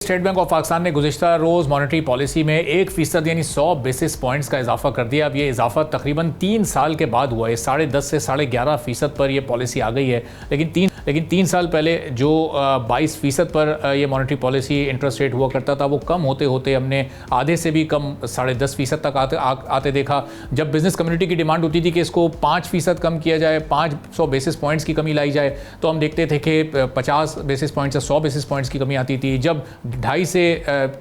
State bank of Pakistan ने गुज़िश्ता रोज़ monetary policy में 1% यानी 100 बेसिस पॉइंट्स का इजाफा कर दिया। अब ये इजाफा तकरीबन 3 साल के बाद हुआ है। 10.5 से 11.5% पर यह पॉलिसी आ गई है। लेकिन 3 साल पहले जो 22% पर यह मॉनेटरी पॉलिसी इंटरेस्ट रेट हुआ करता था, वो कम होते होते हमने आधे से भी कम 10.5% तक आते देखा। जब बिज़नेस कम्युनिटी की डिमांड होती थी कि इसको 5% कम किया जाए, 500 बेसिस पॉइंट्स की कमी लाई जाए, तो हम देखते थे कि 50 बेसिस पॉइंट्स से 100 बेसिस पॉइंट्स की कमी आती थी। जब 250 से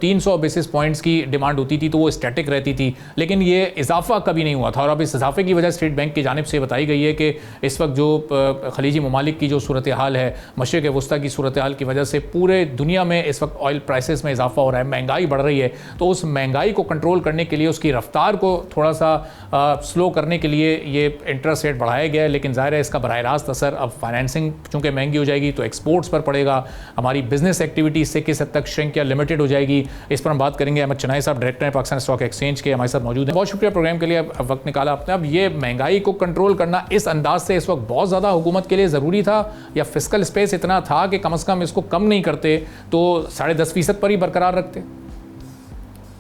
300 बेसिस पॉइंट्स की डिमांड होती थी तो वो स्टैटिक रहती थी, लेकिन ये इजाफा कभी नहीं हुआ था। और अब इस इजाफे की वजह स्टेट बैंक की जानिब से बताई गई है कि इस वक्त जो खलीजी ममालिक की जो सूरत हाल है, मशरिक़ वस्ता की सूरत हाल की वजह से पूरे दुनिया में इस वक्त ऑयल प्राइसेस में इजाफा हो रहा है, महंगाई बढ़ रही है। तो उस महंगाई को कंट्रोल करने के लिए, उसकी रफ्तार को थोड़ा सा स्लो करने के लिए ये इंटरेस्ट रेट बढ़ाया गया है। लेकिन ज़ाहिर है इसका बराह रास्त असर अब फाइनेंसिंग चूँकि महंगी हो जाएगी तो एक्सपोर्ट्स पर पड़ेगा। हमारी बिजनेस एक्टिविटी इससे किस हद तक श्रिंक या लिमिटेड हो जाएगी, इस पर हम बात करेंगे। अहमद चनाई साहब डायरेक्टर हैं पाकिस्तान स्टॉक एक्सचेंज के, हमारे साथ मौजूद हैं। बहुत शुक्रिया प्रोग्राम के लिए, अब वक्त निकाला आपने। अब ये महंगाई को कंट्रोल करना इस अंदाज से इस वक्त बहुत ज़्यादा हुकूमत के लिए ज़रूरी था, या फिस्कल स्पेस इतना था कि कम से कम इसको कम नहीं करते तो 10.5% पर ही बरकरार रखते?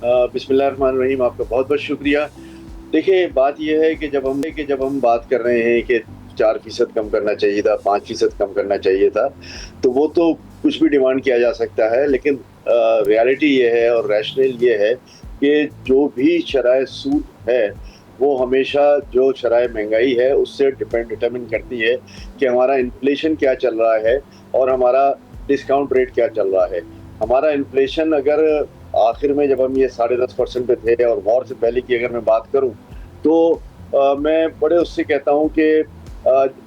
बिस्मिल्लाहिर्रहमानिर्रहीम, आपका बहुत बहुत शुक्रिया। देखिए, बात यह है कि जब हम बात कर रहे हैं कि 4% कम करना चाहिए था, 5% कम करना चाहिए था, तो वो तो कुछ भी डिमांड किया जा सकता है। लेकिन रियलिटी ये है और रैशनल ये है कि जो भी शराय सूद है वो हमेशा जो शराय महंगाई है उससे डिटरमिन करती है कि हमारा इन्फ्लेशन क्या चल रहा है और हमारा डिस्काउंट रेट क्या चल रहा है। हमारा इन्फ्लेशन अगर आखिर में जब हम ये 10.5% पे थे, और वॉर से पहले की अगर मैं बात करूं तो मैं बड़े उससे कहता हूं कि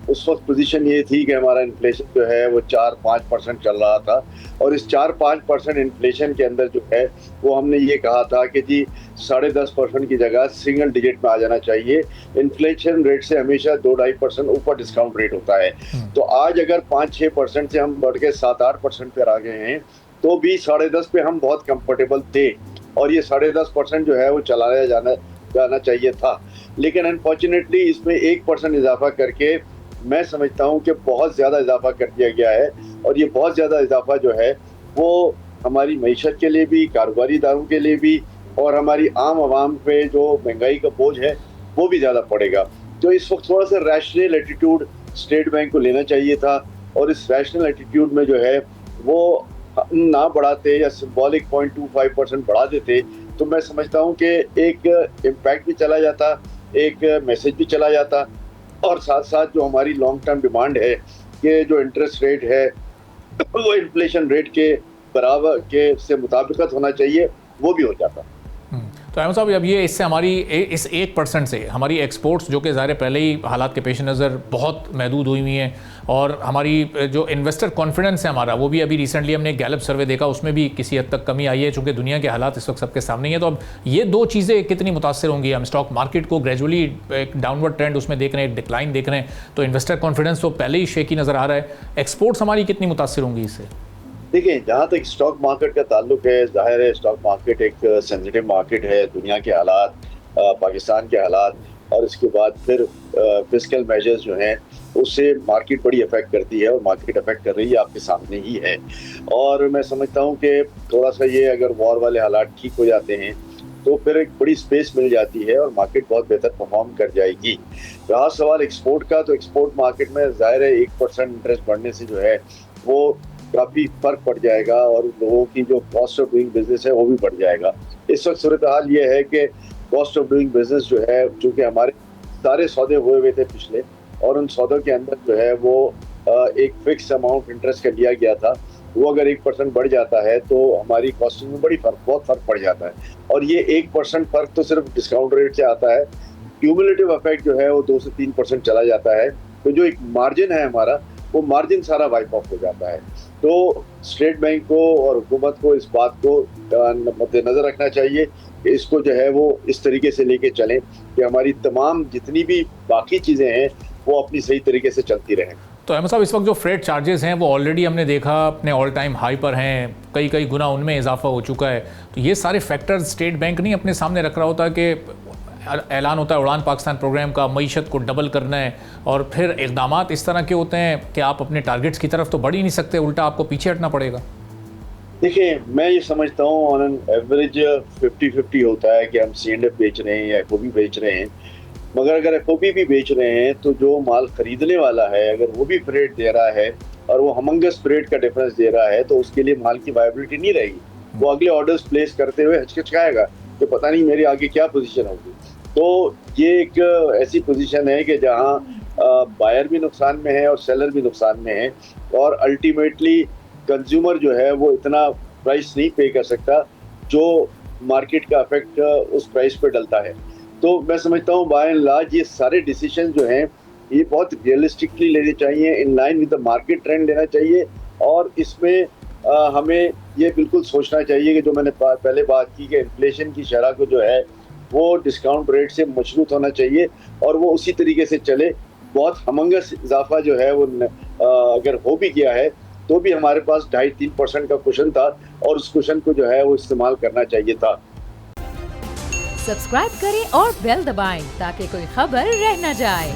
उस वक्त पोजीशन ये थी कि हमारा इन्फ्लेशन जो है वो 4-5% चल रहा था। और इस 4-5% इन्फ्लेशन के अंदर जो है वो हमने ये कहा था कि जी 10.5% की जगह सिंगल डिजिट में आ जाना चाहिए। इन्फ्लेशन रेट से हमेशा 2-2.5% ऊपर डिस्काउंट रेट होता है। तो आज अगर 5-6% से हम बढ़ के 7-8% पर आ गए हैं, तो भी 10.5 पे हम बहुत कंफर्टेबल थे, और ये 10.5% जो है वो चलाया जाना चाहिए था। लेकिन अनफॉर्चुनेटली इसमें 1% इजाफा करके मैं समझता हूँ कि बहुत ज़्यादा इजाफा कर दिया गया है। और ये बहुत ज़्यादा इजाफा जो है वो हमारी मईशत के लिए भी, कारोबारी इदारों के लिए भी, और हमारी आम आवाम पे जो महंगाई का बोझ है वो भी ज़्यादा पड़ेगा। तो इस वक्त थोड़ा सा रैशनल एटीट्यूड स्टेट बैंक को लेना चाहिए था, और इस रैशनल एटीट्यूड में जो है वो ना बढ़ाते या सिंबॉलिक 0.25% बढ़ा देते, तो मैं समझता हूँ कि एक इम्पैक्ट भी चला जाता, एक मैसेज भी चला जाता, और साथ साथ जो हमारी लॉन्ग टर्म डिमांड है कि जो इंटरेस्ट रेट है वो इन्फ्लेशन रेट के बराबर के से मुताबिकत होना चाहिए, वो भी हो जाता। तो अहमद साहब, अब ये इससे हमारी इस 1% से हमारी एक्सपोर्ट्स, जो कि ज़ाहिर पहले ही हालात के पेश नज़र बहुत महदूद हुई हुई हैं, और हमारी जो इन्वेस्टर कॉन्फिडेंस है हमारा, वो भी अभी रिसेंटली हमने गैलप सर्वे देखा, उसमें भी किसी हद तक कमी आई है, चूँकि दुनिया के हालात इस वक्त सबके सामने ही है। तो अब ये दो चीज़ें कितनी मुतासर होंगी? हम स्टॉक मार्केट को ग्रेजुअली एक डाउनवर्ड ट्रेंड उसमें देख रहे हैं, डिक्लाइन देख रहे हैं, तो इन्वेस्टर कॉन्फिडेंस तो पहले ही शेकी नज़र आ रहा है। एक्सपोर्ट्स हमारी कितनी मुतासर होंगी इससे? देखिए, जहाँ तक स्टॉक मार्केट का ताल्लुक है, जाहिर है स्टॉक मार्केट एक सेंसिटिव मार्केट है। दुनिया के हालात, पाकिस्तान के हालात, और इसके बाद फिर फिस्कल मेजर्स जो हैं उससे मार्केट बड़ी अफेक्ट करती है, और मार्केट अफेक्ट कर रही है, आपके सामने ही है। और मैं समझता हूँ कि थोड़ा सा ये अगर वॉर वाले हालात ठीक हो जाते हैं तो फिर एक बड़ी स्पेस मिल जाती है और मार्केट बहुत बेहतर परफॉर्म कर जाएगी। रहा सवाल एक्सपोर्ट का, तो एक्सपोर्ट मार्केट में जाहिर है 1% इंटरेस्ट बढ़ने से जो है वो काफ़ी फर्क पड़ जाएगा, और लोगों की जो कॉस्ट ऑफ डूइंग बिजनेस है वो भी बढ़ जाएगा। इस वक्त सूरत हाल ये है कि कॉस्ट ऑफ डूइंग बिजनेस जो है, चूँकि हमारे सारे सौदे हुए थे पिछले, और उन सौदों के अंदर जो है वो एक फिक्स अमाउंट इंटरेस्ट का लिया गया था, वो अगर 1% बढ़ जाता है तो हमारी कॉस्टिंग में बहुत फ़र्क पड़ जाता है। और ये 1% फ़र्क तो सिर्फ डिस्काउंट रेट से आता है, क्यूमुलेटिव इफेक्ट जो है वो 2 से 3% चला जाता है। तो जो एक मार्जिन है हमारा, वो मार्जिन सारा वाइप ऑफ हो जाता है। तो स्टेट बैंक को और हुकूमत को इस बात को मद्देनज़र रखना चाहिए कि इसको जो है वो इस तरीके से लेके चलें कि हमारी तमाम जितनी भी बाकी चीज़ें हैं वो अपनी सही तरीके से चलती रहें। तो अहमद साहब, इस वक्त जो फ्रेट चार्जेस हैं वो ऑलरेडी हमने देखा अपने ऑल टाइम हाई पर हैं, कई गुना उनमें इजाफा हो चुका है। तो ये सारे फैक्टर्स स्टेट बैंक नहीं अपने सामने रख रहा होता कि ऐलान होता है उड़ान पाकिस्तान प्रोग्राम का, मईशत को डबल करना है, और फिर इक़दामात इस तरह के होते हैं कि आप अपने टारगेट्स की तरफ तो बढ़ ही नहीं सकते, उल्टा आपको पीछे हटना पड़ेगा। देखिए, मैं ये समझता हूँ ऑन एन एवरेज 50-50 होता है कि हम C&F बेच रहे हैं या एफओबी बेच रहे हैं। मगर अगर एफओबी भी बेच रहे हैं तो जो माल खरीदने वाला है अगर वो भी फ्रेट दे रहा है और वो हमंगस फ्रेट का डिफरेंस दे रहा है तो उसके लिए माल की वायबिलिटी नहीं रहेगी। वो अगले ऑर्डर्स प्लेस करते हुए हिचकिचाएगा तो पता नहीं मेरी आगे क्या पोजीशन होगी। तो ये एक ऐसी पोजीशन है कि जहाँ बायर भी नुकसान में है और सेलर भी नुकसान में है और अल्टीमेटली कंज्यूमर जो है वो इतना प्राइस नहीं पे कर सकता जो मार्केट का इफेक्ट उस प्राइस पे डलता है। तो मैं समझता हूँ बाय एंड लार्ज ये सारे डिसीजन जो हैं ये बहुत रियलिस्टिकली लेने चाहिए, in line with the market trend लेना चाहिए और इसमें हमें ये बिल्कुल सोचना चाहिए कि जो मैंने पहले बात की कि इन्फ्लेशन की शरह को जो है वो डिस्काउंट रेट से मशरूत होना चाहिए और वो उसी तरीके से चले। बहुत हमंगस इजाफा जो है वो अगर हो भी गया है तो भी हमारे पास 2.5-3% का कुशन था और उस कुशन को जो है वो इस्तेमाल करना चाहिए था। सब्सक्राइब करें और बेल दबाएं ताकि कोई खबर रह न जाए।